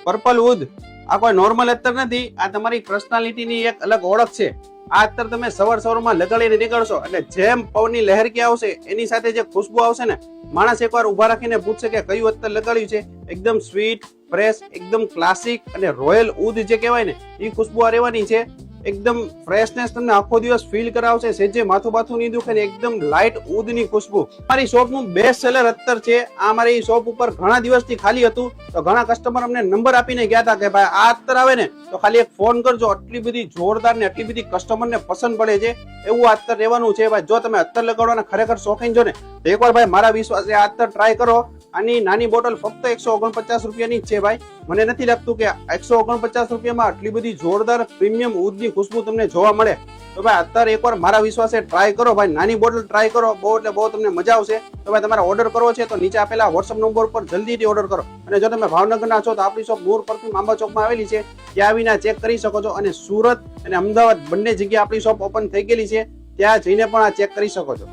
Purple wood આ કોઈ normal અત્તર નથી, આ તમારી પર્સનાલિટીની એક અલગ ઓળખ છે. આ અત્તર તમે સવારમાં લગાડીને નીકળશો એટલે જેમ પવનની લહેરકી આવશે એની સાથે જે ખુશ્બુ આવશે ને, માણસ એકવાર ઉભા રાખીને પૂછશે કે કયું અત્તર લગાડ્યું છે. એકદમ સ્વીટ, ફ્રેશ, એકદમ ક્લાસિક અને રોયલ વુડ જે કહેવાય ને એ ખુશ્બુ આ રહેવાની છે. એકદમ ફ્રેશનેસ તમને આખો દિવસ ફીલ કરાવશે. સેજે માથું બાથું નહીં દુખે ને એકદમ લાઇટ વુડની ખુશ્બુ. મારી શોપનું બેસ્ટ સેલર અત્તર છે. આ મારી શોપ ઉપર ઘણા દિવસથી ખાલી હતું તો ઘણા કસ્ટમર અમને નંબર આપીને ગયા હતા કે ભાઈ આ અત્તર આવે ને તો ખાલી એક ફોન કરજો. આટલી બધી જોરદાર ને આટલી બધી કસ્ટમરને પસંદ પડે છે એવું આ અત્તર રહેવાનું છે. ભાઈ જો તમે અત્તર લગાડવાના ખરેખર શોખીન છો ને તો એકવાર ભાઈ મારા વિશ્વાસે આ અત્તર ટ્રાય કરો. આની નાની બોટલ ફક્ત 149 રૂપિયાની જ છે. ભાઈ મને નથી લાગતું કે 149 રૂપિયામાં આટલી બધી જોરદાર પ્રીમિયમ વુડની ખુશ્બુ તમને જોવા મળે. તો ભાઈ અત્યારે એકવાર મારા વિશ્વાસે ટ્રાય કરો. ભાઈ નાની બોટલ ટ્રાય કરો, બહુ એટલે બહુ તમને મજા આવશે. તો ભાઈ તમારે ઓર્ડર કરવો છે તો નીચે આપેલા વોટ્સઅપ નંબર પર જલ્દીથી ઓર્ડર કરો. અને જો તમે ભાવનગરના છો તો આપણી શોપ નૂર પરફ્યુમ આંબા ચોકમાં આવેલી છે, ત્યાં આવીને ચેક કરી શકો છો. અને સુરત અને અમદાવાદ બંને જગ્યાએ આપણી શોપ ઓપન થઈ ગયેલી છે, ત્યાં જઈને પણ આ ચેક કરી શકો છો.